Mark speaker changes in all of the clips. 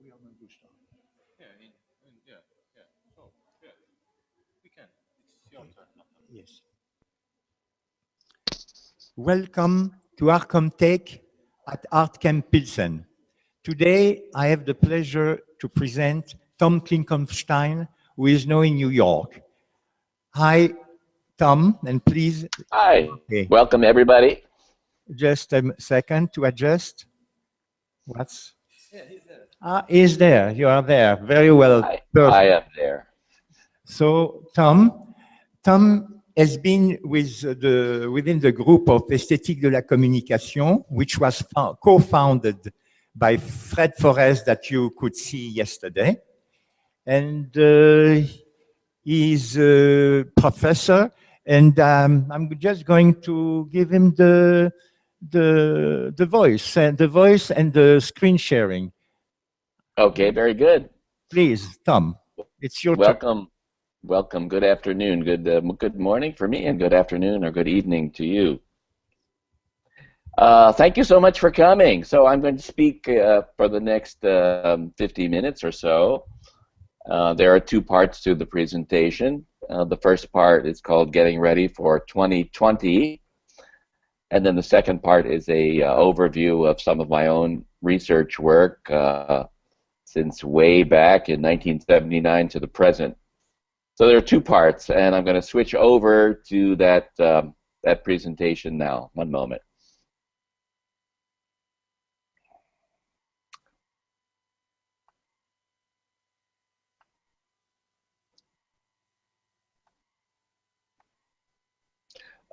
Speaker 1: Yeah, yeah, yeah. So, yeah, we can. It's your turn.
Speaker 2: Yes. Welcome to Artcomtec at Artcamp Pilsen. Today, I have the pleasure to present Tom Klinkowstein, who is now in New York. Hi, Tom, and please,
Speaker 3: Hi,
Speaker 2: okay,
Speaker 3: welcome everybody.
Speaker 2: just a second to adjust. What's
Speaker 1: Yeah, he's there.
Speaker 2: is there? You are there. Very well.
Speaker 3: I
Speaker 2: Perfect.
Speaker 3: am there.
Speaker 2: So, Tom has been within the group of Esthétique de la Communication, which was co-founded by Fred Forrest that you could see yesterday. And he's a professor, and I'm just going to give him the voice and the screen sharing.
Speaker 3: Okay, very good.
Speaker 2: Please, Tom, it's your turn.
Speaker 3: Welcome, welcome. Good afternoon. Good morning for me, and good afternoon or good evening to you. Thank you so much for coming. So I'm going to speak for the next 50 minutes or so. There are two parts to the presentation. The first part is called Getting Ready for 2020. And then the second part is a overview of some of my own research work since way back in 1979 to the present. So there are two parts, and I'm going to switch over to that presentation now. One moment.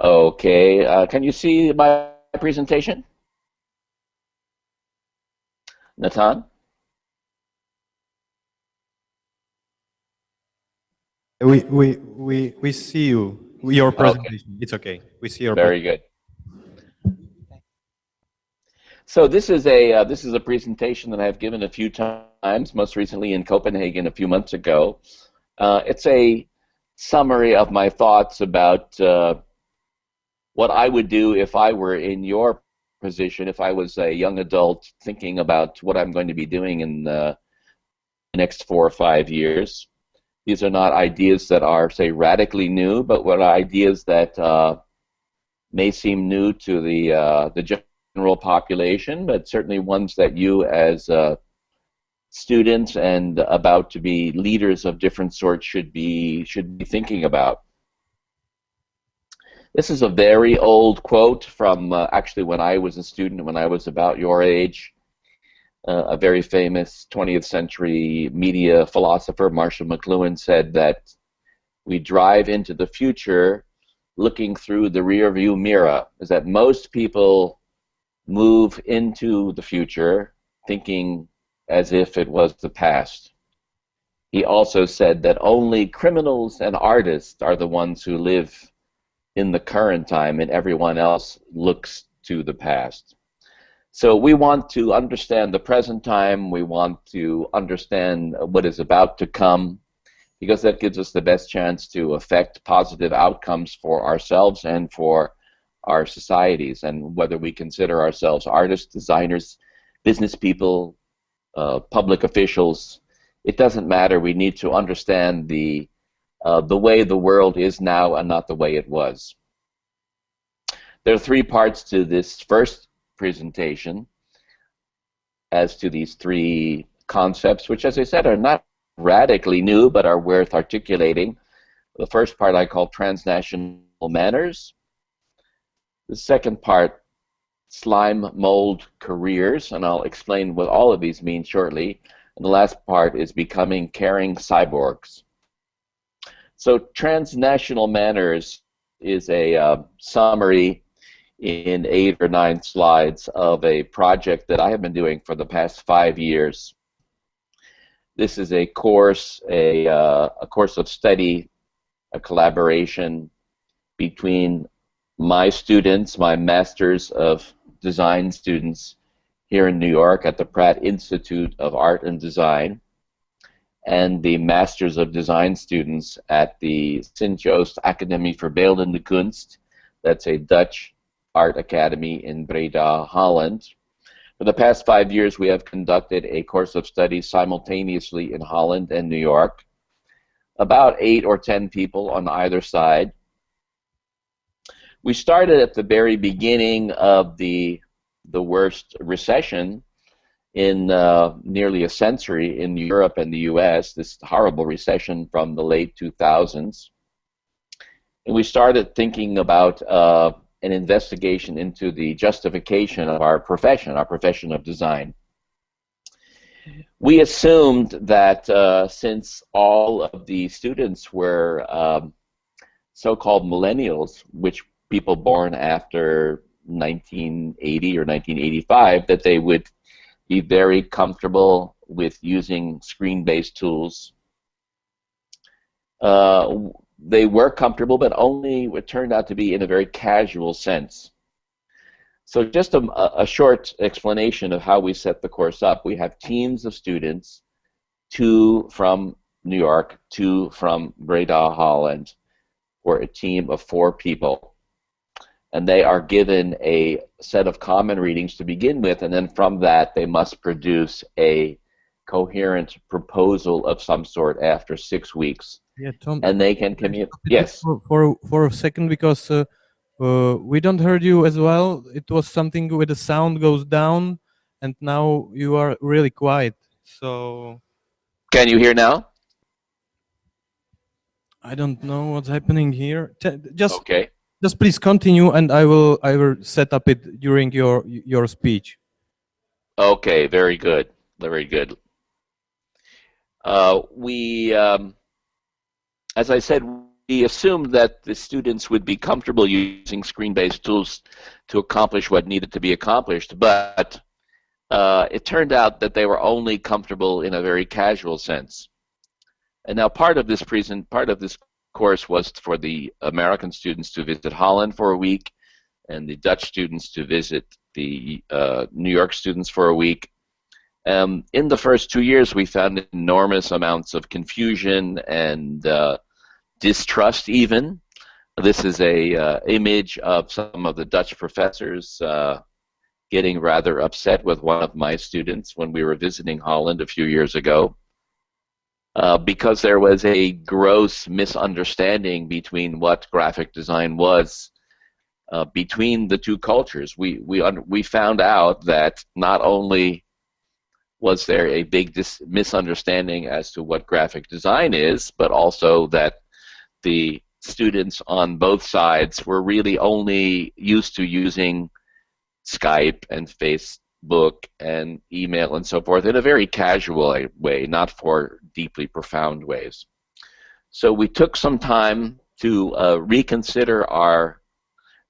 Speaker 3: Okay, can you see my presentation? Nathan?
Speaker 4: We see you. Your presentation.
Speaker 3: Okay.
Speaker 4: It's okay. We see your
Speaker 3: Very good. So this is a presentation that I've given a few times, most recently in Copenhagen a few months ago. It's a summary of my thoughts about what I would do if I were in your position, if I was a young adult thinking about what I'm going to be doing in the next 4 or 5 years. These are not ideas that are, say, radically new, but what are ideas that may seem new to the general population, but certainly ones that you as students and about to be leaders of different sorts should be thinking about. This is a very old quote from actually when I was a student, when I was about your age. A very famous 20th century media philosopher, Marshall McLuhan, said that we drive into the future looking through the rearview mirror, is that most people move into the future thinking as if it was the past. He also said that only criminals and artists are the ones who live in the current time, and everyone else looks to the past. So we want to understand the present time, we want to understand what is about to come, because that gives us the best chance to affect positive outcomes for ourselves and for our societies. And whether we consider ourselves artists, designers, business people, public officials, it doesn't matter. We need to understand the way the world is now and not the way it was. There are three parts to this first presentation as to these three concepts, which, as I said, are not radically new but are worth articulating. The first part I call transnational manners. The second part, slime mold careers, and I'll explain what all of these mean shortly. And the last part is becoming caring cyborgs. So transnational manners is a summary in 8 or 9 slides of a project that I have been doing for the past 5 years. This is a course, a course of study, a collaboration between my students, my Masters of Design students here in New York at the Pratt Institute of Art and Design, and the Masters of Design students at the Sint-Joost Academie voor Beeldende Kunst. That's a Dutch art academy in Breda, Holland. For the past 5 years, we have conducted a course of study simultaneously in Holland and New York. About 8 or 10 people on either side. We started at the very beginning of the worst recession in nearly a century in Europe and the US, this horrible recession from the late 2000s. And we started thinking about an investigation into the justification of our profession of design. We assumed that since all of the students were so-called millennials, which people born after 1980 or 1985, that they would be very comfortable with using screen-based tools. They were comfortable, but only it turned out to be in a very casual sense. So just a short explanation of how we set the course up. We have teams of students, 2 from New York, 2 from Breda, Holland, for a team of 4 people. And they are given a set of common readings to begin with, and then from that they must produce a coherent proposal of some sort after 6 weeks.
Speaker 4: Yeah, Tom.
Speaker 3: And they can communicate. Yes.
Speaker 4: For a second, because we don't heard you as well. It was something where the sound goes down, and now you are really quiet. So
Speaker 3: Can you hear now?
Speaker 4: I don't know what's happening here.
Speaker 3: Okay.
Speaker 4: Just please continue, and I will set up it during your speech.
Speaker 3: Okay. Very good. Very good. As I said, we assumed that the students would be comfortable using screen-based tools to accomplish what needed to be accomplished, but it turned out that they were only comfortable in a very casual sense. And now part of this course was for the American students to visit Holland for a week, and the Dutch students to visit the New York students for a week. In the first 2 years, we found enormous amounts of confusion and distrust even. This is a image of some of the Dutch professors getting rather upset with one of my students when we were visiting Holland a few years ago. Because there was a gross misunderstanding between what graphic design was between the 2 cultures. We found out that not only was there a big misunderstanding as to what graphic design is, but also that the students on both sides were really only used to using Skype and Facebook and email and so forth in a very casual way, not for deeply profound ways. So we took some time to reconsider our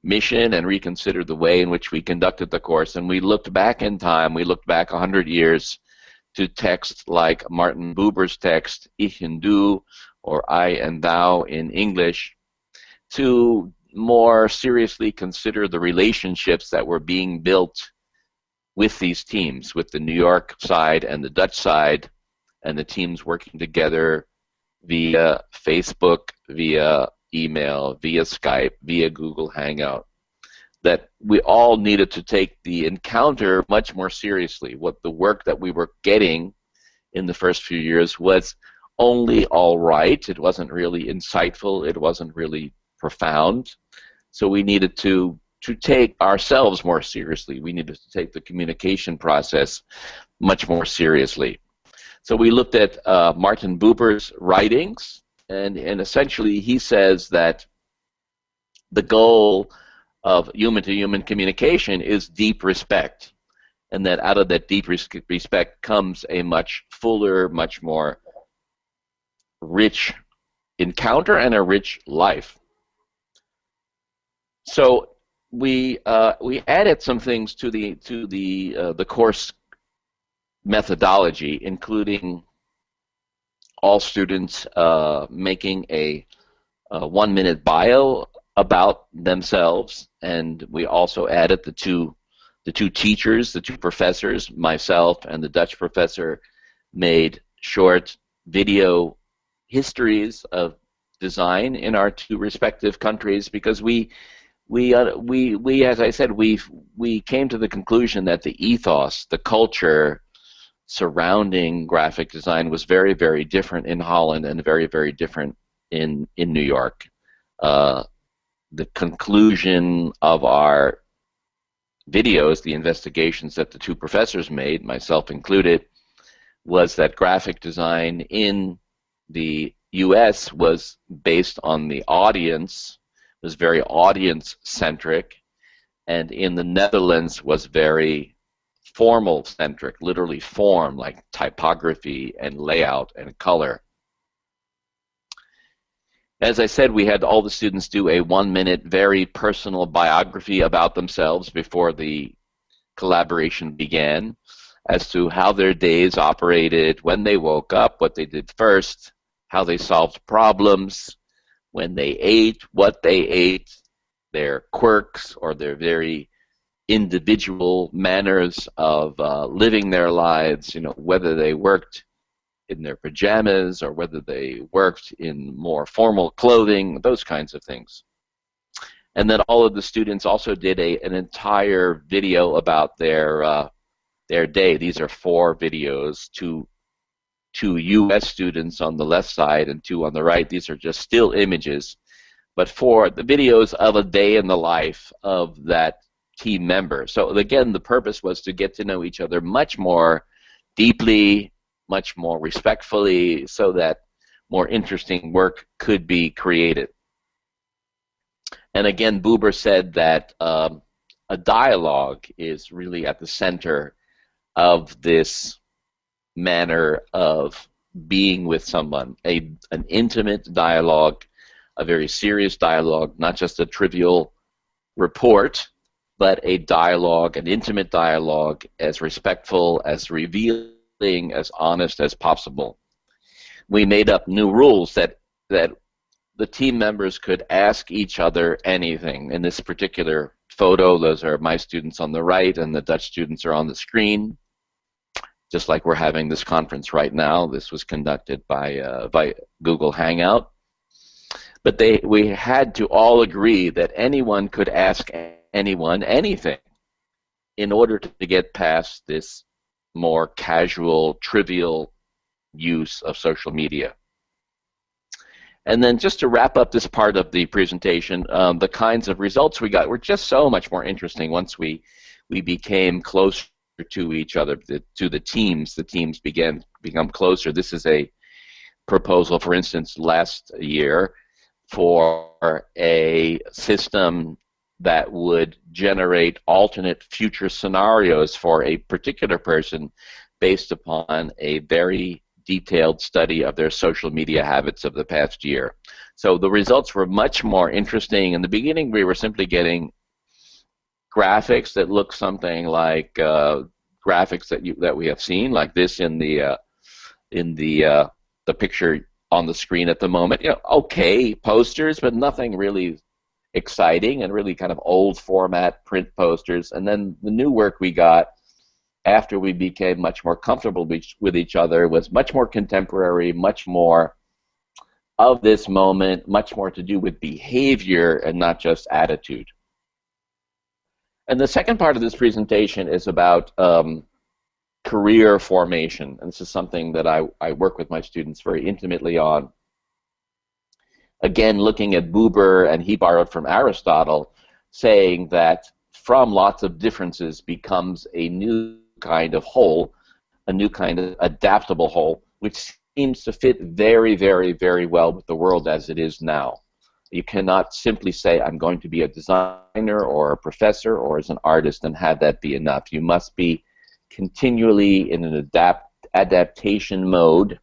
Speaker 3: mission and reconsider the way in which we conducted the course, and we looked back in time. We looked back 100 years to texts like Martin Buber's text, Ich und Du, or I and Thou in English, to more seriously consider the relationships that were being built with these teams, with the New York side and the Dutch side, and the teams working together via Facebook, via email, via Skype, via Google Hangout, that we all needed to take the encounter much more seriously. What the work that we were getting in the first few years was only all right. It wasn't really insightful. It wasn't really profound. So we needed to take ourselves more seriously. We needed to take the communication process much more seriously. So we looked at Martin Buber's writings, and essentially he says that the goal of human-to-human communication is deep respect, and that out of that deep respect comes a much fuller, much more rich encounter and a rich life. So we added some things to the course methodology, including all students making a 1-minute bio about themselves, and we also added the two teachers, the 2 professors, myself and the Dutch professor, made short video histories of design in our 2 respective countries, because we as I said, we came to the conclusion that the ethos, the culture surrounding graphic design was very, very different in Holland and very, very different in New York. The conclusion of our videos, the investigations that the two professors made, myself included, was that graphic design in the US was based on the audience, was very audience-centric, and in the Netherlands was very formal-centric, literally form, like typography and layout and color. As I said, we had all the students do a 1-minute, very personal biography about themselves before the collaboration began, as to how their days operated, when they woke up, what they did first, how they solved problems, when they ate, what they ate, their quirks or their very individual manners of living their lives, you know, whether they worked in their pajamas or whether they worked in more formal clothing, those kinds of things. And then all of the students also did an entire video about their day. These are 4 videos, two U.S. students on the left side and 2 on the right. These are just still images, but 4 the videos of a day in the life of that team member. So again, the purpose was to get to know each other much more deeply, much more respectfully, so that more interesting work could be created. And again, Buber said that a dialogue is really at the center of this manner of being with someone, an intimate dialogue, a very serious dialogue, not just a trivial report, but a dialogue, an intimate dialogue, as respectful, as revealing, as honest as possible. We made up new rules that the team members could ask each other anything. In this particular photo, those are my students on the right, and the Dutch students are on the screen. Just like we're having this conference right now. This was conducted by Google Hangout. But we had to all agree that anyone could ask anyone anything in order to get past this more casual, trivial use of social media. And then just to wrap up this part of the presentation, the kinds of results we got were just so much more interesting once we became closer to each other, to the teams. The teams began to become closer. This is a proposal, for instance, last year for a system that would generate alternate future scenarios for a particular person based upon a very detailed study of their social media habits of the past year. So the results were much more interesting. In the beginning, we were simply getting graphics that look something like graphics that we have seen, like this in the picture on the screen at the moment. You know, okay, posters, but nothing really exciting, and really kind of old format print posters. And then the new work we got after we became much more comfortable with each other was much more contemporary, much more of this moment, much more to do with behavior and not just attitude. And the second part of this presentation is about career formation. And this is something that I work with my students very intimately on. Again, looking at Buber, and he borrowed from Aristotle, saying that from lots of differences becomes a new kind of whole, a new kind of adaptable whole, which seems to fit very, very, very well with the world as it is now. You cannot simply say, I'm going to be a designer or a professor or as an artist and have that be enough. You must be continually in an adaptation mode.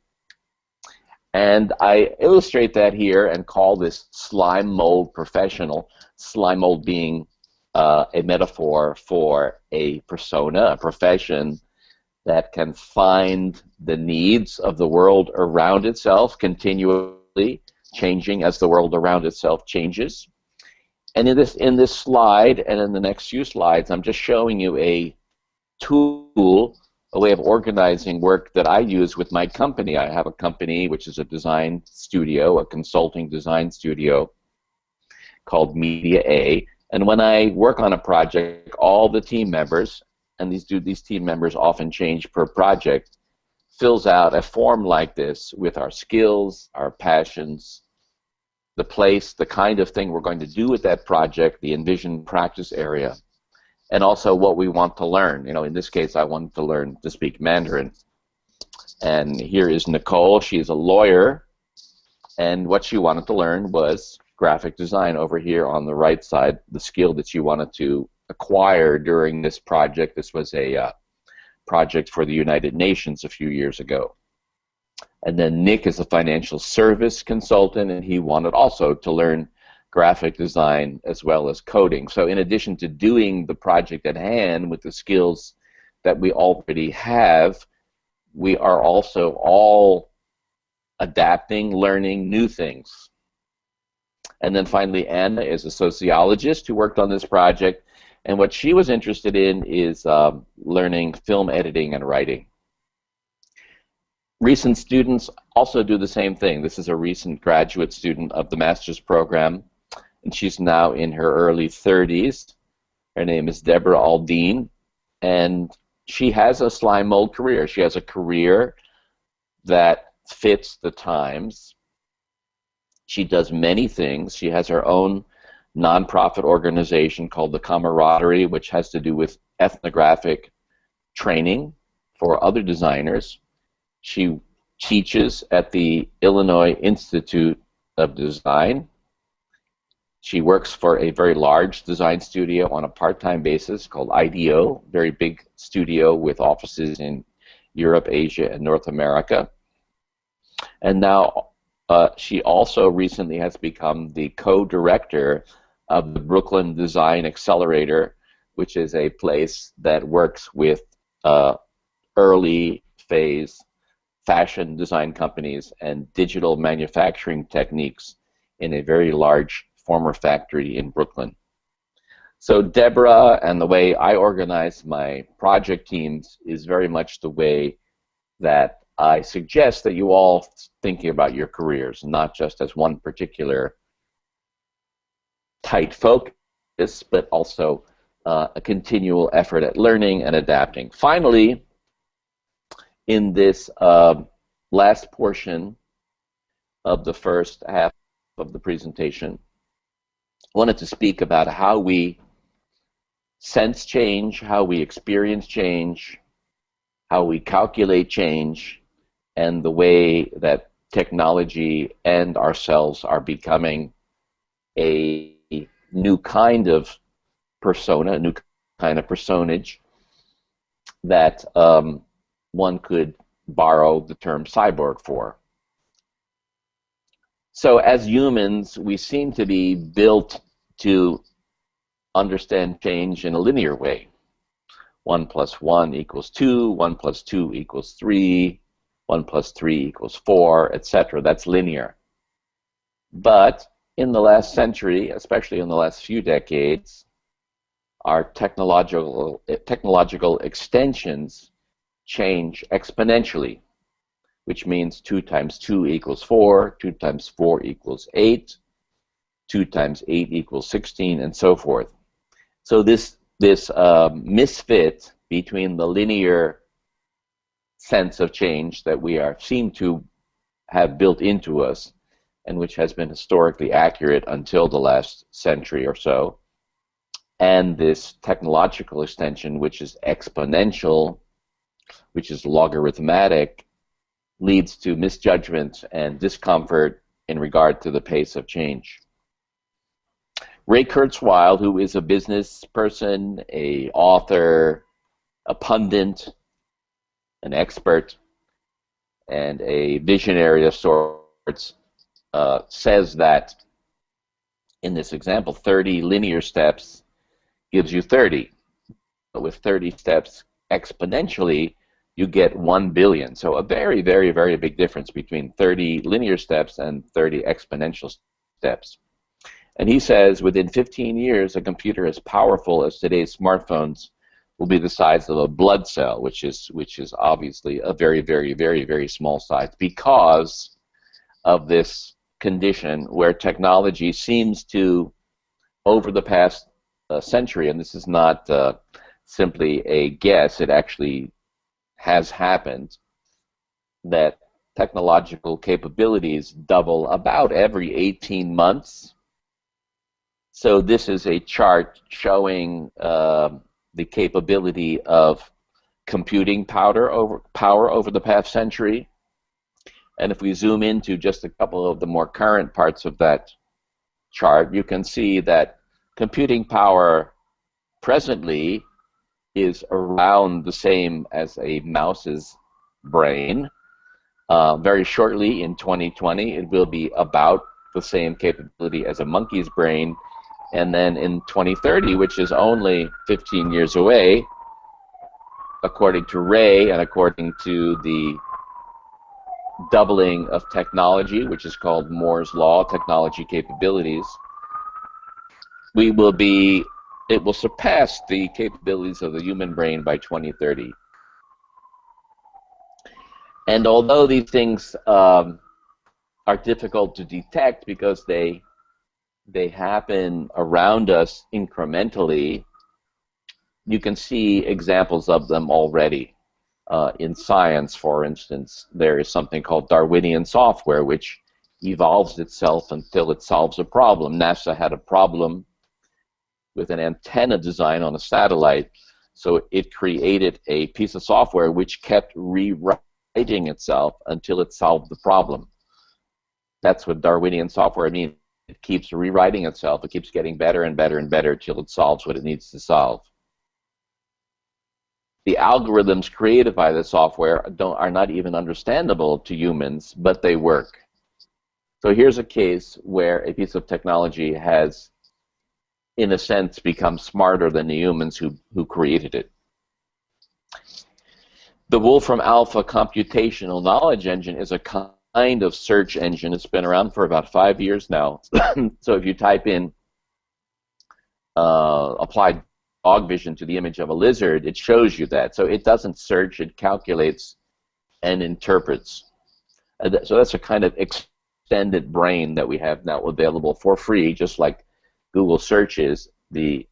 Speaker 3: And I illustrate that here and call this slime mold professional, slime mold being a metaphor for a persona, a profession that can find the needs of the world around itself continually, changing as the world around itself changes. And in this slide and in the next few slides, I'm just showing you a tool, a way of organizing work that I use with my company. I have a company which is a design studio, a consulting design studio called Media A, And when I work on a project, all the team members, and these team members often change per project, fills out a form like this with our skills, our passions, the place, the kind of thing we're going to do with that project, the envisioned practice area, and also what we want to learn. You know, in this case, I wanted to learn to speak Mandarin. And here is Nicole. She's a lawyer, and what she wanted to learn was graphic design over here on the right side, the skill that she wanted to acquire during this project. This was a project for the United Nations a few years ago. And then Nick is a financial service consultant, and he wanted also to learn graphic design as well as coding. So in addition to doing the project at hand with the skills that we already have, we are also all adapting, learning new things. And then finally, Anna is a sociologist who worked on this project, and what she was interested in is learning film editing and writing. Recent students also do the same thing. This is a recent graduate student of the master's program, and she's now in her early 30s. Her name is Deborah Aldine, and she has a slime mold career. She has a career that fits the times. She does many things. She has her own nonprofit organization called the Camaraderie, which has to do with ethnographic training for other designers. She teaches at the Illinois Institute of Design. She works for a very large design studio on a part-time basis called IDEO, very big studio with offices in Europe, Asia, and North America. And now she also recently has become the co-director of the Brooklyn Design Accelerator, which is a place that works with early phase fashion design companies and digital manufacturing techniques in a very large former factory in Brooklyn. So Deborah and the way I organize my project teams is very much the way that I suggest that you all thinking about your careers, not just as one particular tight focus, but also a continual effort at learning and adapting. Finally, in this last portion of the first half of the presentation, I wanted to speak about how we sense change, how we experience change, how we calculate change, and the way that technology and ourselves are becoming a new kind of persona, a new kind of personage that one could borrow the term cyborg for. So as humans, we seem to be built to understand change in a linear way. 1 + 1 = 2, 1 + 2 = 3, 1 + 3 = 4, etc. That's linear. But in the last century, especially in the last few decades, our technological extensions change exponentially, which means 2 × 2 = 4, 2 × 4 = 8, 2 × 8 = 16, and so forth. So this misfit between the linear sense of change that we seem to have built into us, and which has been historically accurate until the last century or so, and this technological extension, which is exponential, which is logarithmic, leads to misjudgment and discomfort in regard to the pace of change. Ray Kurzweil, who is a business person, an author, a pundit, an expert, and a visionary of sorts, says that in this example, 30 linear steps gives you 30. But with 30 steps exponentially, you get 1 billion. So a very, very, very big difference between 30 linear steps and 30 exponential steps. And he says within 15 years, a computer as powerful as today's smartphones will be the size of a blood cell, which is obviously a very, very, very, very small size, because of this condition where technology seems to, over the past century, and this is not simply a guess, it actually has happened, that technological capabilities double about every 18 months. So this is a chart showing the capability of computing power over the past century. And if we zoom into just a couple of the more current parts of that chart, you can see that computing power presently is around the same as a mouse's brain. Very shortly, in 2020, it will be about the same capability as a monkey's brain. And then in 2030, which is only 15 years away, according to Ray and according to the doubling of technology, which is called Moore's Law, technology capabilities, it will surpass the capabilities of the human brain by 2030. And although these things are difficult to detect because they happen around us incrementally, you can see examples of them already. In science, for instance, there is something called Darwinian software, which evolves itself until it solves a problem. NASA had a problem with an antenna design on a satellite, so it created a piece of software which kept rewriting itself until it solved the problem. That's what Darwinian software means. It keeps rewriting itself. It keeps getting better and better and better till it solves what it needs to solve. The algorithms created by the software are not even understandable to humans, but they work. So here's a case where a piece of technology has, in a sense, become smarter than the humans who created it. The Wolfram Alpha computational knowledge engine is a kind of search engine. It's been around for about 5 years now. So if you type in applied dog vision to the image of a lizard, it shows you that. So it doesn't search, it calculates and interprets. So that's a kind of extended brain that we have now available for free, just like Google searches. The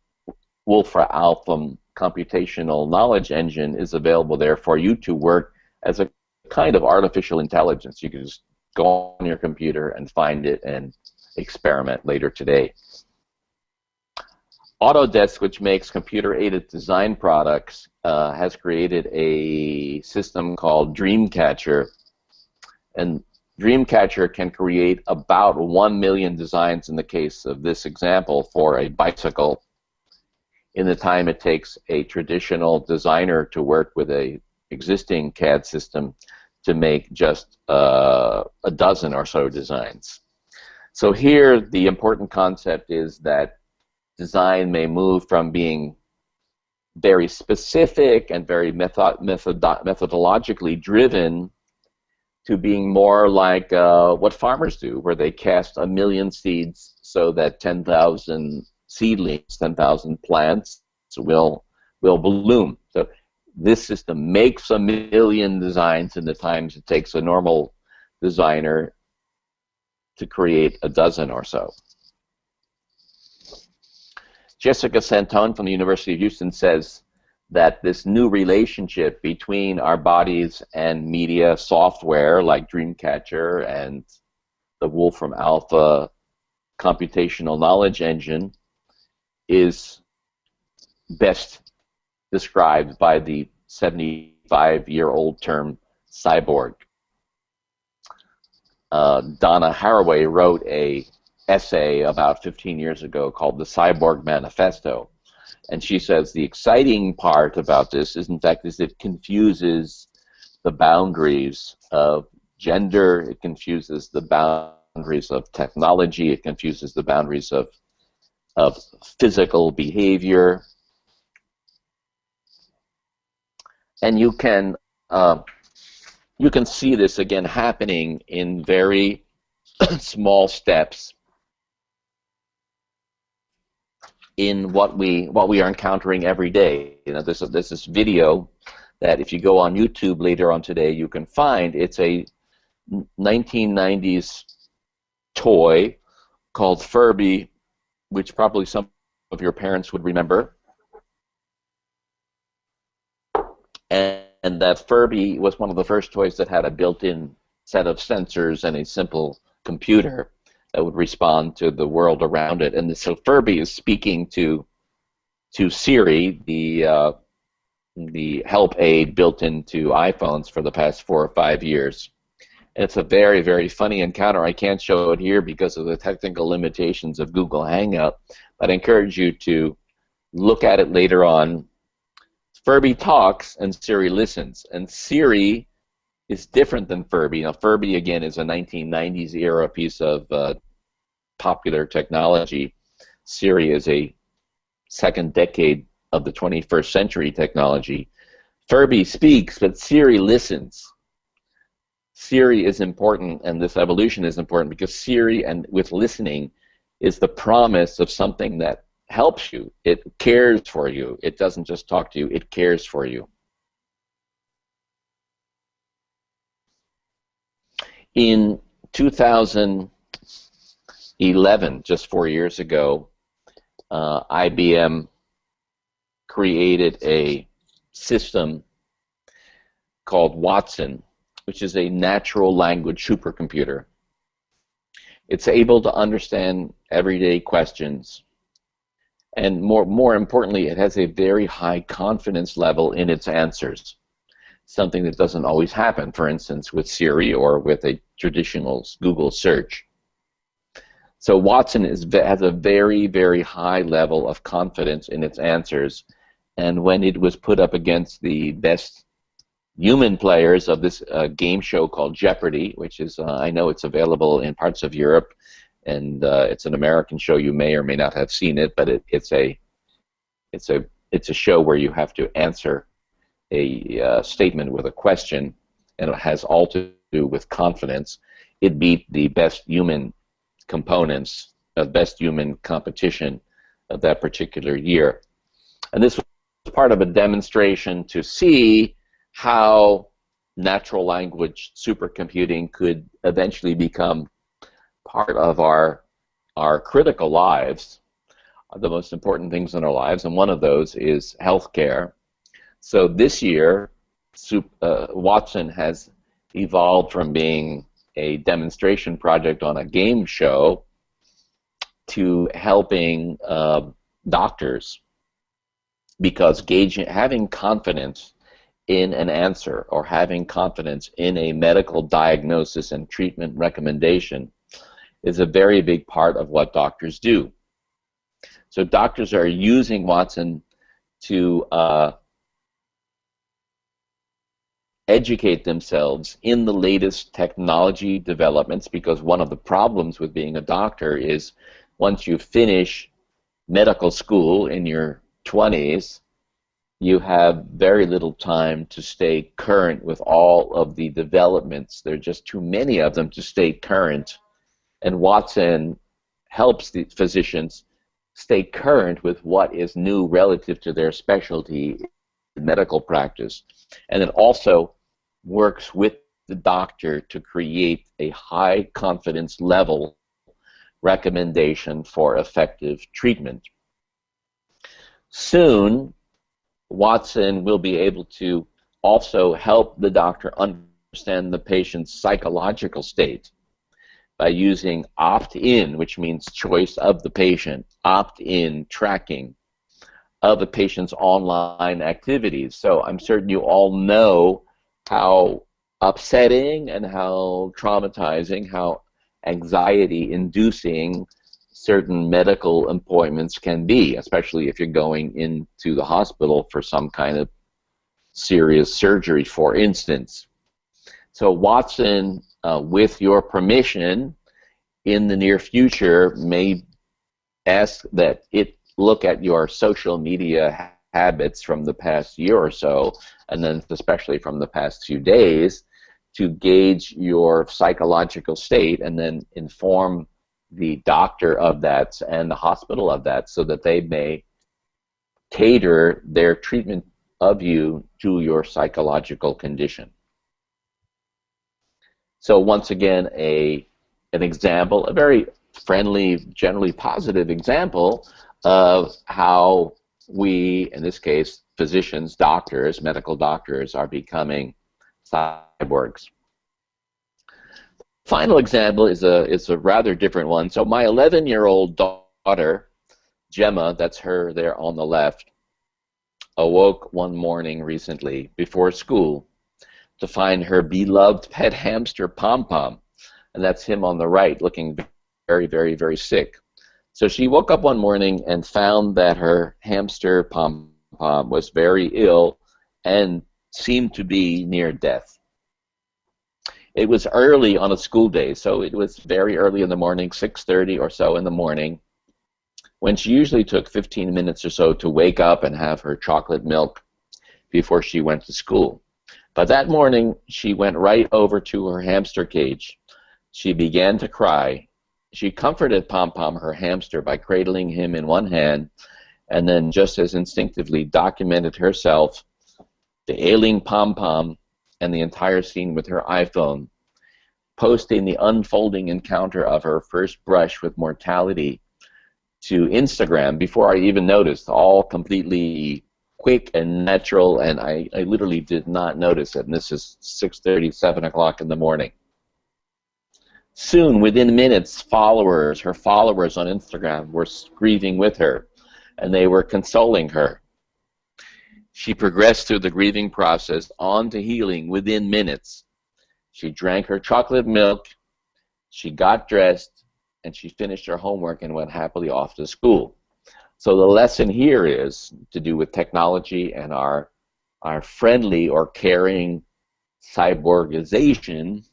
Speaker 3: Wolfram Alpha computational knowledge engine is available there for you to work as a kind of artificial intelligence. You can just go on your computer and find it and experiment later today. Autodesk, which makes computer-aided design products, has created a system called Dreamcatcher, and Dreamcatcher can create about 1 million designs in the case of this example for a bicycle in the time it takes a traditional designer to work with a existing CAD system to make just a dozen or so designs. So here the important concept is that design may move from being very specific and very methodologically driven to being more like what farmers do, where they cast 1 million seeds so that 10,000 seedlings, 10,000 plants will bloom. So this system makes 1 million designs in the times it takes a normal designer to create a dozen or so. Jessica Santone from the University of Houston says that this new relationship between our bodies and media software like Dreamcatcher and the Wolfram Alpha computational knowledge engine is best described by the 75-year-old term cyborg. Donna Haraway wrote an essay about 15 years ago called The Cyborg Manifesto. And she says the exciting part about this is, in fact, is it confuses the boundaries of gender, it confuses the boundaries of technology, it confuses the boundaries of physical behavior. And you can see this again happening in very small steps in what we are encountering every day. You know, there's this video that if you go on YouTube later on today, you can find. It's a 1990s toy called Furby, which probably some of your parents would remember. And that Furby was one of the first toys that had a built-in set of sensors and a simple computer that would respond to the world around it. And so Furby is speaking to Siri, the help aid built into iPhones for the past 4 or 5 years. And it's a very, very funny encounter. I can't show it here because of the technical limitations of Google Hangout, but I encourage you to look at it later on. Furby talks and Siri listens, and Siri is different than Furby. Now, Furby, again, is a 1990s era piece of popular technology. Siri is a second decade of the 21st century technology. Furby speaks, but Siri listens. Siri is important, and this evolution is important because Siri, and with listening, is the promise of something that helps you. It cares for you. It doesn't just talk to you, it cares for you. In 2011, just 4 years ago, IBM created a system called Watson, which is a natural language supercomputer. It's able to understand everyday questions, and more importantly, it has a very high confidence level in its answers, something that doesn't always happen, for instance, with Siri or with a traditional Google search. So Watson has a very, very high level of confidence in its answers, and when it was put up against the best human players of this game show called Jeopardy, which is, I know it's available in parts of Europe, and it's an American show. You may or may not have seen it, but it's a show where you have to answer a statement with a question, and it has all to do with confidence. It beat the best human components, best human competition of that particular year. And this was part of a demonstration to see how natural language supercomputing could eventually become part of our critical lives, the most important things in our lives, and one of those is healthcare. So this year, Watson has evolved from being a demonstration project on a game show to helping doctors, because having confidence in an answer or having confidence in a medical diagnosis and treatment recommendation is a very big part of what doctors do. So doctors are using Watson to educate themselves in the latest technology developments, because one of the problems with being a doctor is once you finish medical school in your 20s, you have very little time to stay current with all of the developments. There are just too many of them to stay current, and Watson helps the physicians stay current with what is new relative to their specialty in medical practice. And it also works with the doctor to create a high confidence level recommendation for effective treatment. Soon, Watson will be able to also help the doctor understand the patient's psychological state by using opt-in, which means choice of the patient, opt-in tracking of the patient's online activities. So I'm certain you all know how upsetting and how traumatizing, how anxiety-inducing certain medical appointments can be, especially if you're going into the hospital for some kind of serious surgery, for instance. So Watson, with your permission, in the near future, may ask that it look at your social media habits from the past year or so, and then especially from the past few days, to gauge your psychological state and then inform the doctor of that and the hospital of that, so that they may cater their treatment of you to your psychological condition. So once again, an example, a very friendly, generally positive example of how we, in this case, physicians, doctors, medical doctors, are becoming cyborgs. Final example is a rather different one. So my 11-year-old daughter, Gemma, that's her there on the left, awoke one morning recently before school to find her beloved pet hamster Pom-Pom, and that's him on the right, looking very, very, very sick. So she woke up one morning and found that her hamster Pom-Pom was very ill and seemed to be near death. It was early on a school day, so it was very early in the morning, 6:30 or so in the morning, when she usually took 15 minutes or so to wake up and have her chocolate milk before she went to school. But that morning, she went right over to her hamster cage. She began to cry. She comforted Pom-Pom, her hamster, by cradling him in one hand, and then just as instinctively documented herself, the ailing Pom-Pom, and the entire scene with her iPhone, posting the unfolding encounter of her first brush with mortality to Instagram before I even noticed, all completely quick and natural, and I literally did not notice it, and this is 6:30, 7 o'clock in the morning. Soon, within minutes, her followers on Instagram were grieving with her, and they were consoling her. She progressed through the grieving process on to healing within minutes. She drank her chocolate milk, she got dressed, and she finished her homework and went happily off to school. So the lesson here is to do with technology and our friendly or caring cyborgization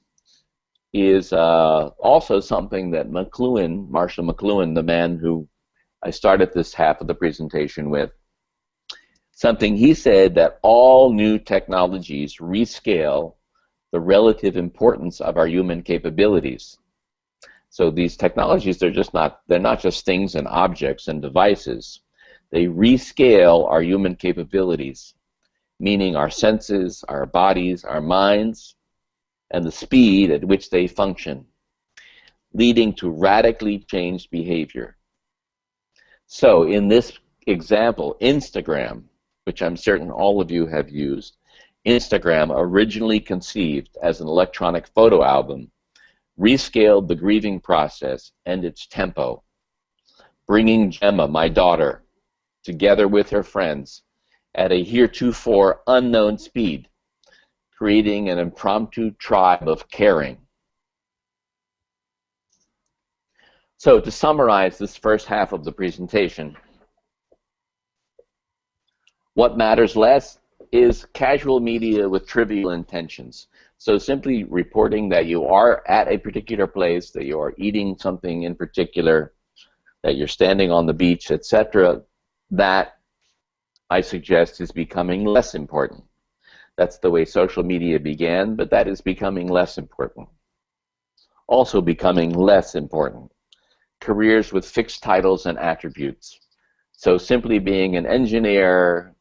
Speaker 3: is also something that McLuhan, Marshall McLuhan, the man who I started this half of the presentation with, something he said that all new technologies rescale the relative importance of our human capabilities. So these technologies, they're not just things and objects and devices. They rescale our human capabilities, meaning our senses, our bodies, our minds, and the speed at which they function, leading to radically changed behavior. So in this example, Instagram, which I'm certain all of you have used, Instagram, originally conceived as an electronic photo album, rescaled the grieving process and its tempo, bringing Gemma, my daughter, together with her friends at a heretofore unknown speed, creating an impromptu tribe of caring. So to summarize this first half of the presentation, what matters less is casual media with trivial intentions. So simply reporting that you are at a particular place, that you are eating something in particular, that you're standing on the beach, etc., that, I suggest, is becoming less important. That's the way social media began, but that is becoming less important. Also becoming less important, careers with fixed titles and attributes. So simply being an engineer,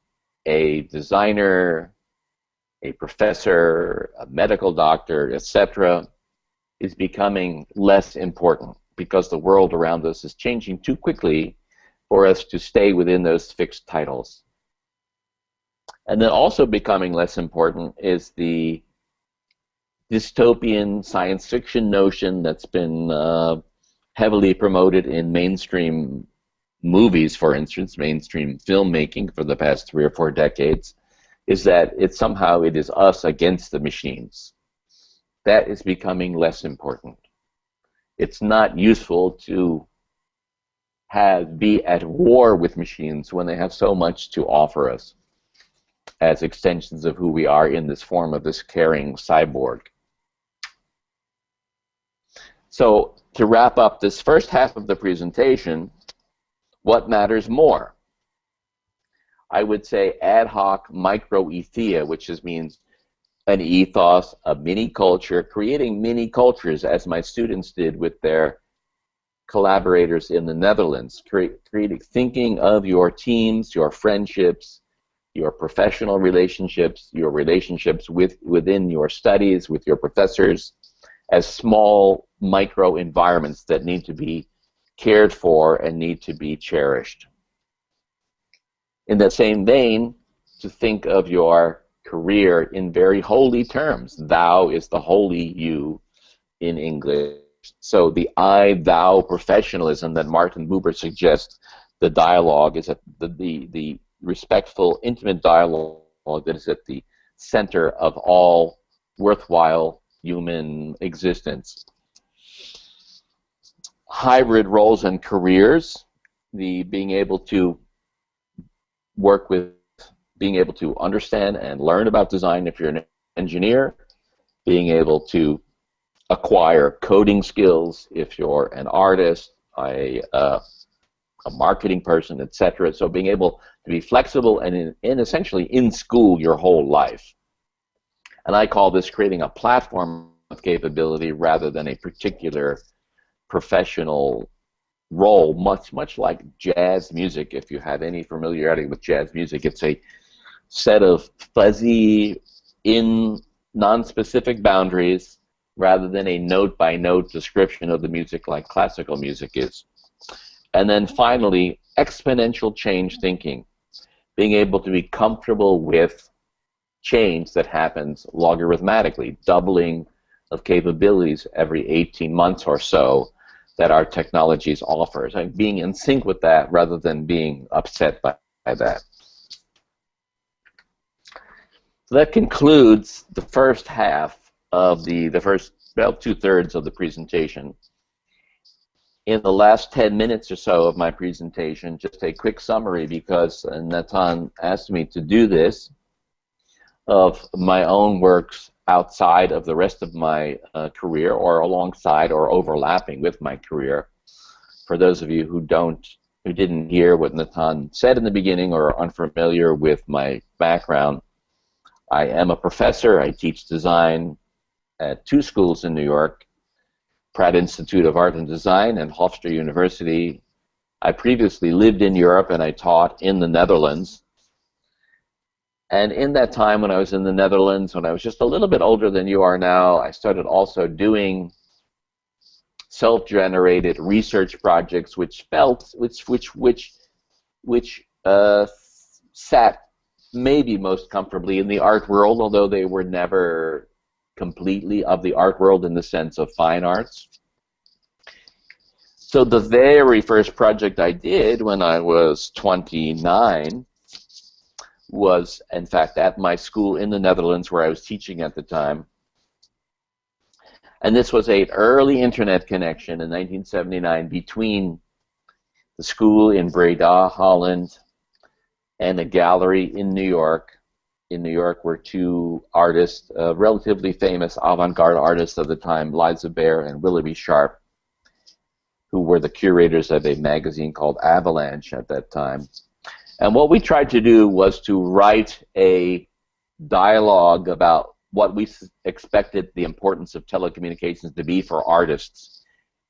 Speaker 3: a designer, a professor, a medical doctor, etc., is becoming less important because the world around us is changing too quickly for us to stay within those fixed titles. And then also becoming less important is the dystopian science fiction notion that's been heavily promoted in mainstream movies, for instance, mainstream filmmaking for the past 3 or 4 decades, is that somehow it is us against the machines. That is becoming less important. It's not useful to be at war with machines when they have so much to offer us as extensions of who we are in this form of this caring cyborg. So to wrap up this first half of the presentation, what matters more? I would say ad hoc microethia, which means an ethos, a mini culture, creating mini cultures as my students did with their collaborators in the Netherlands, thinking of your teams, your friendships, your professional relationships, your relationships within your studies, with your professors, as small micro environments that need to be cared for and need to be cherished. In that same vein, to think of your career in very holy terms. Thou is the holy you in English. So the I-thou professionalism that Martin Buber suggests, the dialogue is at the respectful, intimate dialogue that is at the center of all worthwhile human existence. Hybrid roles and careers, the being able to work with, being able to understand and learn about design if you're an engineer, being able to acquire coding skills if you're an artist, a marketing person, etc. So being able to be flexible and essentially in school your whole life. And I call this creating a platform of capability rather than a particular professional role, much like jazz music. If you have any familiarity with jazz music, it's a set of fuzzy, non-specific boundaries rather than a note-by-note description of the music like classical music is. And then finally, exponential change thinking, being able to be comfortable with change that happens logarithmically, doubling of capabilities every 18 months or so that our technologies offer. So being in sync with that rather than being upset by that. So that concludes the first half of the first, about 2/3 of the presentation. In the last 10 minutes or so of my presentation, just a quick summary, because Nathan asked me to do this, of my own works outside of the rest of my career, or alongside or overlapping with my career. For those of you who didn't hear what Nathan said in the beginning or are unfamiliar with my background, I am a professor. I teach design at 2 schools in New York, Pratt Institute of Art and Design and Hofstra University. I previously lived in Europe and I taught in the Netherlands. And in that time when I was in the Netherlands, when I was just a little bit older than you are now, I started also doing self-generated research projects which sat maybe most comfortably in the art world, although they were never completely of the art world in the sense of fine arts. So the very first project I did when I was 29 was, in fact, at my school in the Netherlands where I was teaching at the time. And this was an early internet connection in 1979 between the school in Breda, Holland, and a gallery in New York. In New York were 2 artists, relatively famous avant-garde artists of the time, Liza Bear and Willoughby Sharp, who were the curators of a magazine called Avalanche at that time. And what we tried to do was to write a dialogue about what we expected the importance of telecommunications to be for artists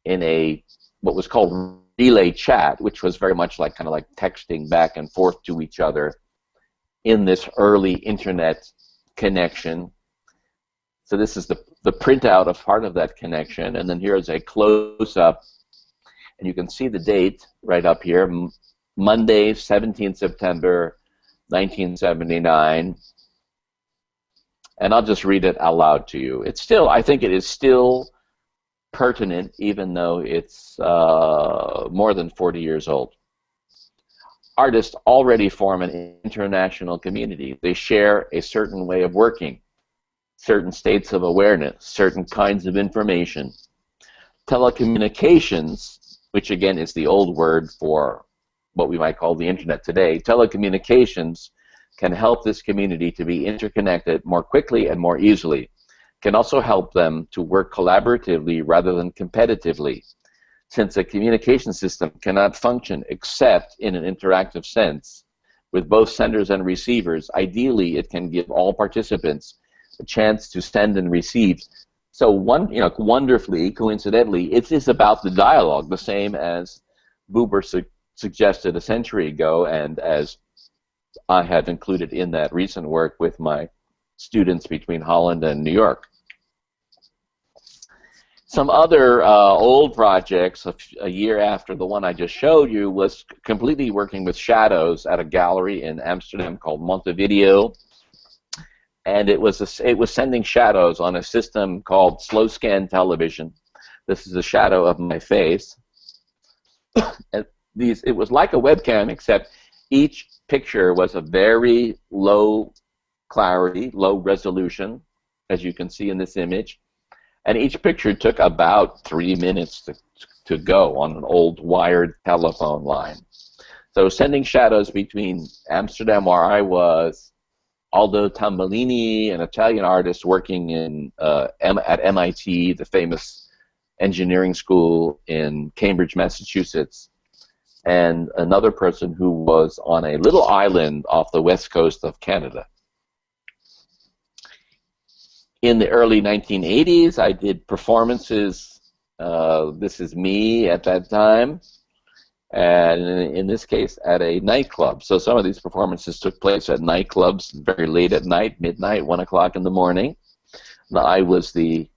Speaker 3: in a what was called relay chat, which was very much like kind of like texting back and forth to each other in this early internet connection. So this is the printout of part of that connection, and then here's a close-up, and you can see the date right up here, Monday, 17th September, 1979. And I'll just read it out loud to you. It's still, I think it is still pertinent, even though it's more than 40 years old. Artists already form an international community. They share a certain way of working, certain states of awareness, certain kinds of information. Telecommunications, which again is the old word for what we might call the internet today, telecommunications can help this community to be interconnected more quickly and more easily. Can also help them to work collaboratively rather than competitively. Since a communication system cannot function except in an interactive sense with both senders and receivers, ideally it can give all participants a chance to send and receive. So wonderfully, coincidentally, it is about the dialogue, the same as Buber suggested a century ago, and as I have included in that recent work with my students between Holland and New York. Some other old projects, a year after the one I just showed you, was completely working with shadows at a gallery in Amsterdam called Montevideo, and it was sending shadows on a system called slow scan television. This is a shadow of my face. And it was like a webcam, except each picture was a very low clarity, low resolution, as you can see in this image. And each picture took about 3 minutes to go on an old wired telephone line. So sending shadows between Amsterdam, where I was, Aldo Tambellini, an Italian artist working in at MIT, the famous engineering school in Cambridge, Massachusetts, and another person who was on a little island off the west coast of Canada. In the early 1980s, I did performances. This is me at that time, and in this case, at a nightclub. So some of these performances took place at nightclubs very late at night, midnight, 1 o'clock in the morning. Now, I was the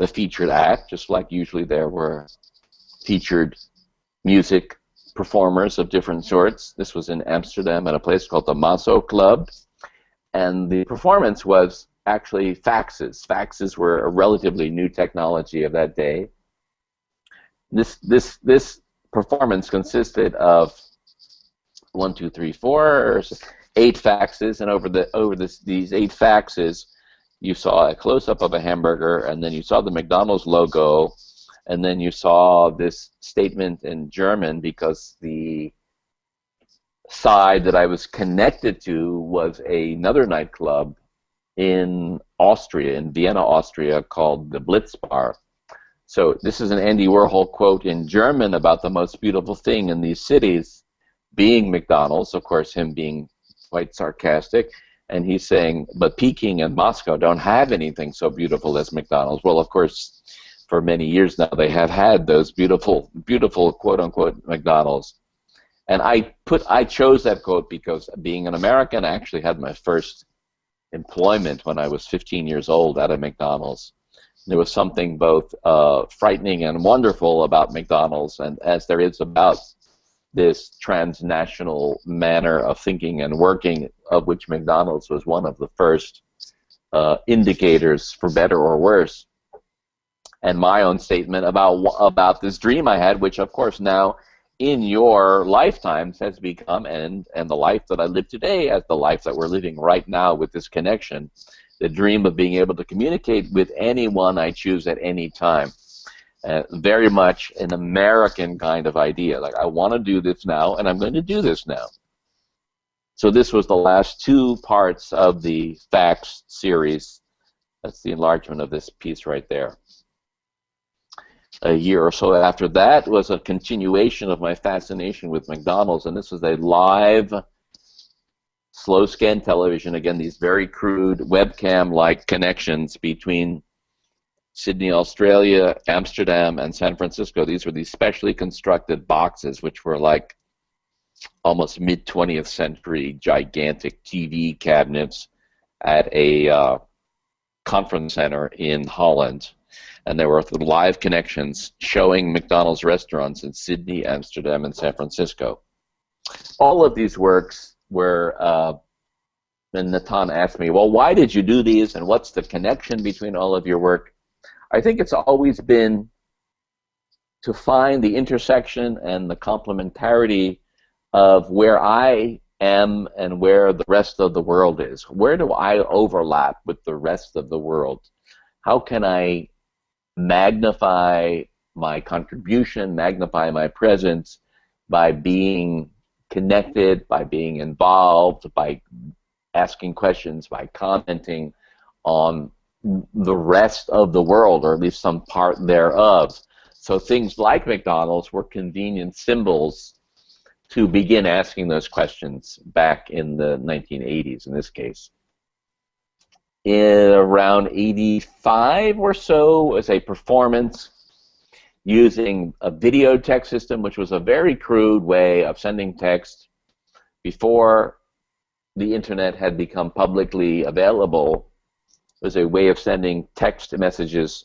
Speaker 3: featured act, just like usually there were featured music performers of different sorts. This was in Amsterdam at a place called the Maso Club, and the performance was actually faxes. Faxes were a relatively new technology of that day. This performance consisted of 1, 2, 3, 4, 8 faxes, and over these 8 faxes, you saw a close-up of a hamburger, and then you saw the McDonald's logo, and then you saw this statement in German, because the side that I was connected to was another nightclub in Austria, in Vienna, Austria, called the Blitz Bar. So this is an Andy Warhol quote in German about the most beautiful thing in these cities being McDonald's, of course him being quite sarcastic, and he's saying, but Peking and Moscow don't have anything so beautiful as McDonald's. Well, of course, for many years now they have had those beautiful, beautiful quote-unquote McDonald's. And I chose that quote because, being an American, I actually had my first employment when I was 15 years old at a McDonald's. There was something both frightening and wonderful about McDonald's, and as there is about this transnational manner of thinking and working, of which McDonald's was one of the first indicators, for better or worse. And my own statement about this dream I had, which of course now in your lifetimes has become, and the life that I live today as the life that we're living right now with this connection, the dream of being able to communicate with anyone I choose at any time. Very much an American kind of idea. Like, I want to do this now, and I'm going to do this now. So this was the last 2 parts of the fax series. That's the enlargement of this piece right there. A year or so after that was a continuation of my fascination with McDonald's, and this was a live slow scan television. Again, these very crude webcam-like connections between Sydney, Australia, Amsterdam, and San Francisco. These were these specially constructed boxes, which were like almost mid-20th century gigantic TV cabinets at a conference center in Holland. And there were live connections showing McDonald's restaurants in Sydney, Amsterdam, and San Francisco. All of these works were, and Natan asked me, well, why did you do these, and what's the connection between all of your work? I think it's always been to find the intersection and the complementarity of where I am and where the rest of the world is. Where do I overlap with the rest of the world? How can I magnify my contribution, magnify my presence by being connected, by being involved, by asking questions, by commenting on the rest of the world, or at least some part thereof. So things like McDonald's were convenient symbols to begin asking those questions back in the 1980s in this case. In around 85 or so was a performance using a video text system, which was a very crude way of sending text before the internet had become publicly available. It was a way of sending text messages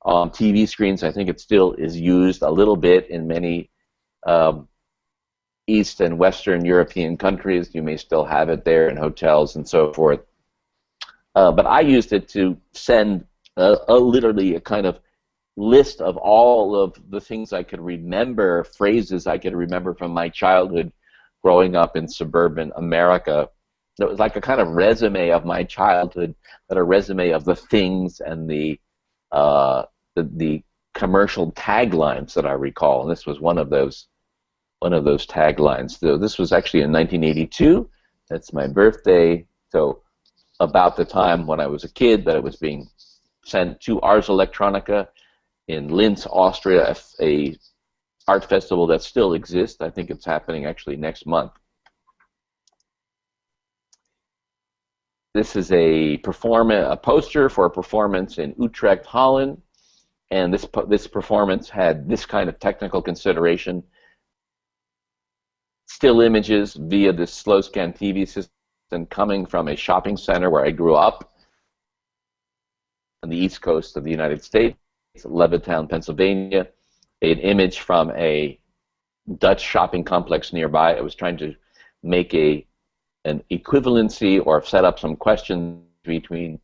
Speaker 3: on TV screens. I think it still is used a little bit in many East and Western European countries. You may still have it there in hotels and so forth. But I used it to send literally a kind of list of all of the things I could remember, phrases I could remember from my childhood growing up in suburban America. It was like a kind of resume of my childhood, but a resume of the things and the commercial taglines that I recall. And this was one of those taglines. So this was actually in 1982. That's my birthday. So about the time when I was a kid that it was being sent to Ars Electronica in Linz, Austria, a art festival that still exists. I think it's happening actually next month. This is a poster for a performance in Utrecht, Holland, and this performance had this kind of technical consideration. Still images via this slow scan TV system coming from a shopping center where I grew up on the east coast of the United States, Levittown, Pennsylvania. An image from a Dutch shopping complex nearby. I was trying to make an equivalency or set up some questions between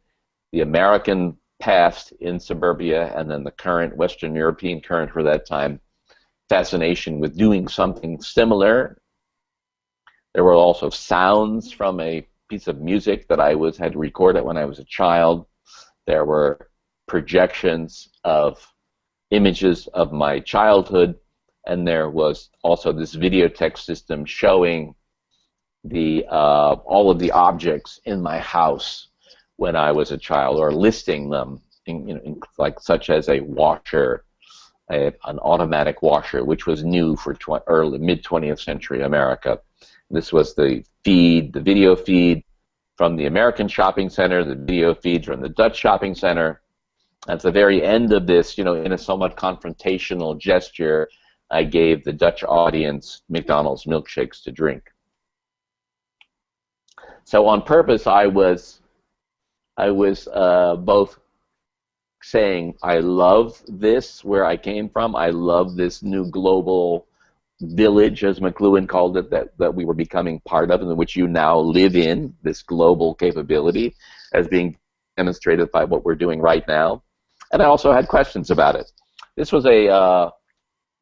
Speaker 3: the American past in suburbia and then the current Western European current for that time. Fascination with doing something similar. There were also sounds from a piece of music that I had recorded when I was a child. There were projections of images of my childhood, and there was also this videotex system showing the all of the objects in my house when I was a child, or listing them, like such as a washer, an automatic washer, which was new for early mid-20th century America. This was the feed, the video feed from the American shopping center, the video feed from the Dutch shopping center. At the very end of this, in a somewhat confrontational gesture, I gave the Dutch audience McDonald's milkshakes to drink. So on purpose, I was both saying I love this where I came from. I love this new global village, as McLuhan called it, that we were becoming part of, and which you now live in. This global capability as being demonstrated by what we're doing right now. And I also had questions about it. This was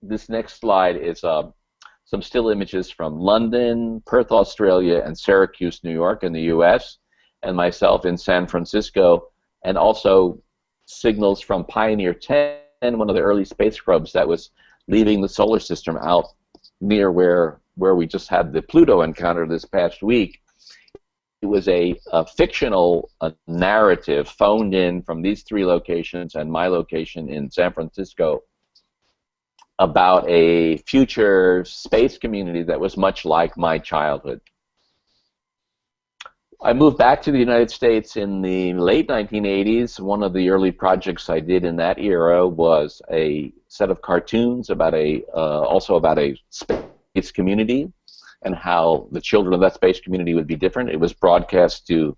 Speaker 3: this next slide is some still images from London, Perth, Australia, and Syracuse, New York in the U.S., and myself in San Francisco, and also signals from Pioneer 10, one of the early spacecrafts that was leaving the solar system out near where we just had the Pluto encounter this past week. It was a fictional narrative phoned in from these three locations and my location in San Francisco about a future space community that was much like my childhood. I moved back to the United States in the late 1980s. One of the early projects I did in that era was a set of cartoons about also about a space community and how the children of that space community would be different. It was broadcast to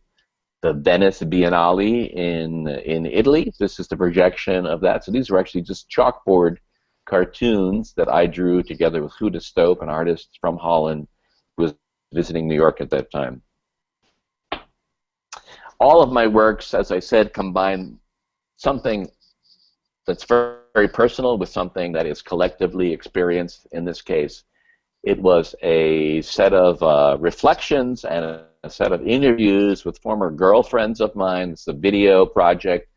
Speaker 3: the Venice Biennale in Italy. This is the projection of that. So these were actually just chalkboard cartoons that I drew together with Huda Stope, an artist from Holland who was visiting New York at that time. All of my works, as I said, combine something that's very, very personal with something that is collectively experienced. In this case, it was a set of reflections and a set of interviews with former girlfriends of mine. It's a video project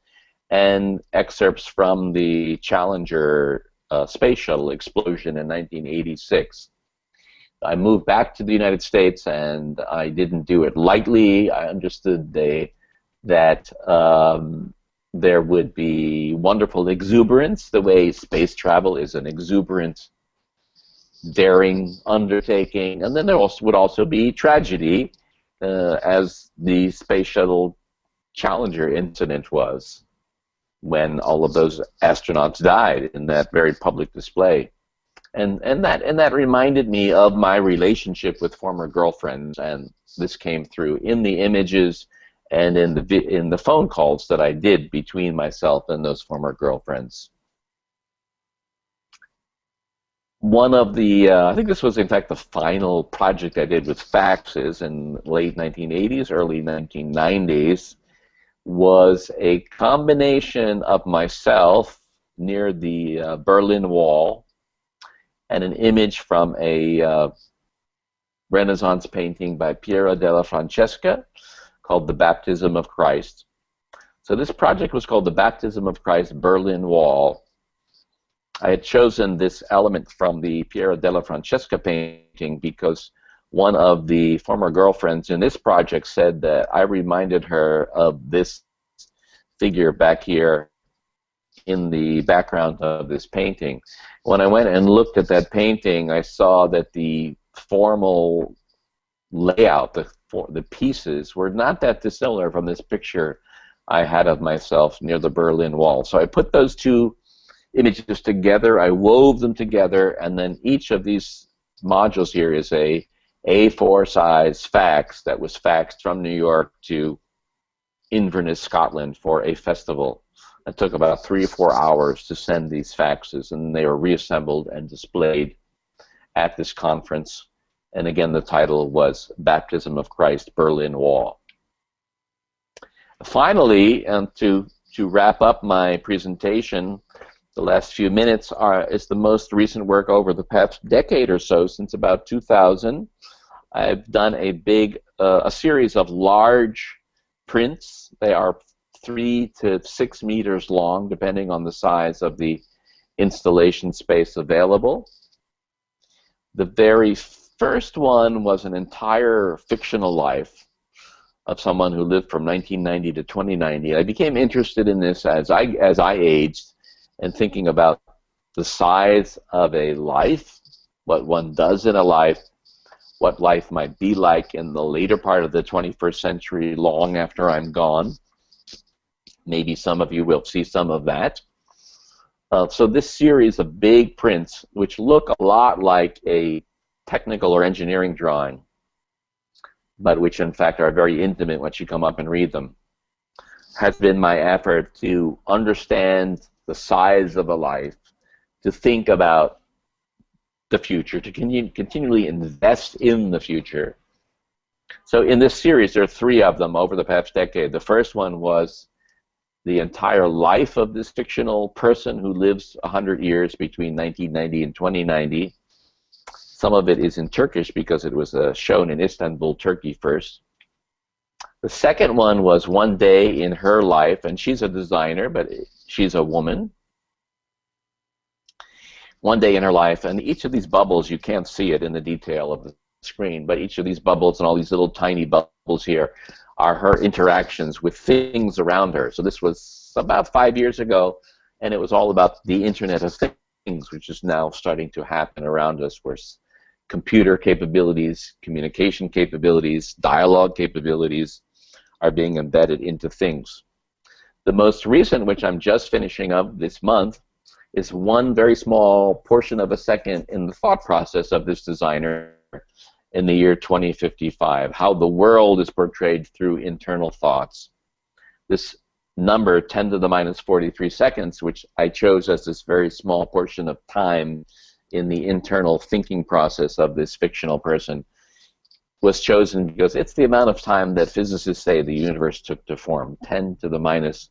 Speaker 3: and excerpts from the Challenger space shuttle explosion in 1986. I moved back to the United States, and I didn't do it lightly. I understood that there would be wonderful exuberance, the way space travel is an exuberant, daring undertaking, and then there would also be tragedy, as the Space Shuttle Challenger incident was, when all of those astronauts died in that very public display. And that reminded me of my relationship with former girlfriends, and this came through in the images and in the phone calls that I did between myself and those former girlfriends. One of the, I think this was in fact the final project I did with faxes in late 1980s, early 1990s, was a combination of myself near the Berlin Wall and an image from a Renaissance painting by Piero della Francesca called The Baptism of Christ. So this project was called The Baptism of Christ Berlin Wall. I had chosen this element from the Piero della Francesca painting because one of the former girlfriends in this project said that I reminded her of this figure back here in the background of this painting. When I went and looked at that painting, I saw that the formal layout, the pieces, were not that dissimilar from this picture I had of myself near the Berlin Wall. So I put those two images together, I wove them together, and then each of these modules here is a A4 size fax that was faxed from New York to Inverness, Scotland for a festival. It took about 3 or 4 hours to send these faxes, and they were reassembled and displayed at this conference. And again, the title was Baptism of Christ, Berlin Wall. Finally, and to wrap up my presentation, the last few minutes is the most recent work over the past decade or so, since about 2000. I've done a series of large prints. They are 3 to 6 meters long, depending on the size of the installation space available. The very first one was an entire fictional life of someone who lived from 1990 to 2090. I became interested in this as I aged, and thinking about the size of a life, what one does in a life, what life might be like in the later part of the 21st century, long after I'm gone. Maybe some of you will see some of that. So this series of big prints, which look a lot like a technical or engineering drawing, but which in fact are very intimate once you come up and read them, has been my effort to understand the size of a life, to think about the future, to continually invest in the future. So in this series, there are 3 of them over the past decade. The first one was the entire life of this fictional person who lives 100 years between 1990 and 2090. Some of it is in Turkish because it was shown in Istanbul, Turkey first. The second one was one day in her life, and she's a designer, but she's a woman. One day in her life, and each of these bubbles, you can't see it in the detail of the screen, but each of these bubbles and all these little tiny bubbles here are her interactions with things around her. So this was about 5 years ago, and it was all about the Internet of Things, which is now starting to happen around us, where computer capabilities, communication capabilities, dialogue capabilities are being embedded into things. The most recent, which I'm just finishing up this month, is one very small portion of a second in the thought process of this designer in the year 2055, how the world is portrayed through internal thoughts. This number, 10 to the minus 43 seconds, which I chose as this very small portion of time in the internal thinking process of this fictional person, was chosen because it's the amount of time that physicists say the universe took to form, 10 to the minus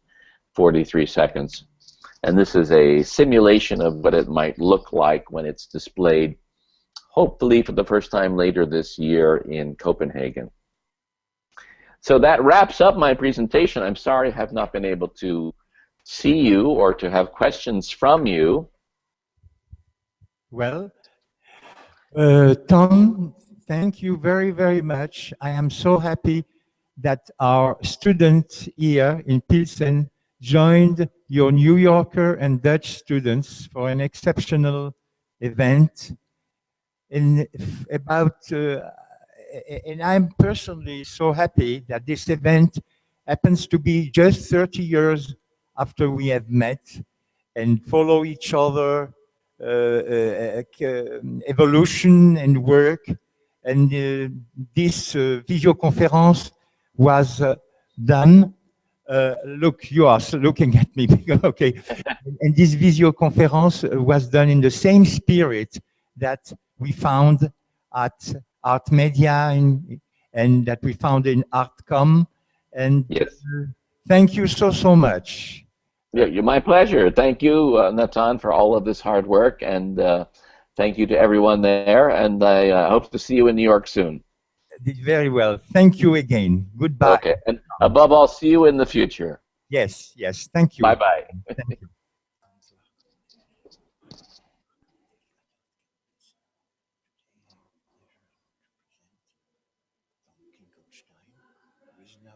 Speaker 3: 43 seconds. And this is a simulation of what it might look like when it's displayed, hopefully for the first time later this year in Copenhagen. So that wraps up my presentation. I'm sorry I have not been able to see you or to have questions from you.
Speaker 2: Well, Tom, thank you very, very much. I am so happy that our students here in Pilsen joined your New Yorker and Dutch students for an exceptional event. And I'm personally so happy that this event happens to be just 30 years after we have met and follow each other evolution and work. And this video conference was done. Look, you are looking at me. Okay. And this video conference was done in the same spirit that we found at Art Media and that we found in Artcom. And
Speaker 3: Yes.
Speaker 2: thank you so much.
Speaker 3: Yeah, you're my pleasure. Thank you, Natan, for all of this hard work, and thank you to everyone there. And I hope to see you in New York soon.
Speaker 2: Did very well. Thank you again. Goodbye.
Speaker 3: Okay, and above all, see you in the future.
Speaker 2: Yes, yes. Thank you.
Speaker 3: Bye bye.
Speaker 2: Thank you. Klinkowstein, who is now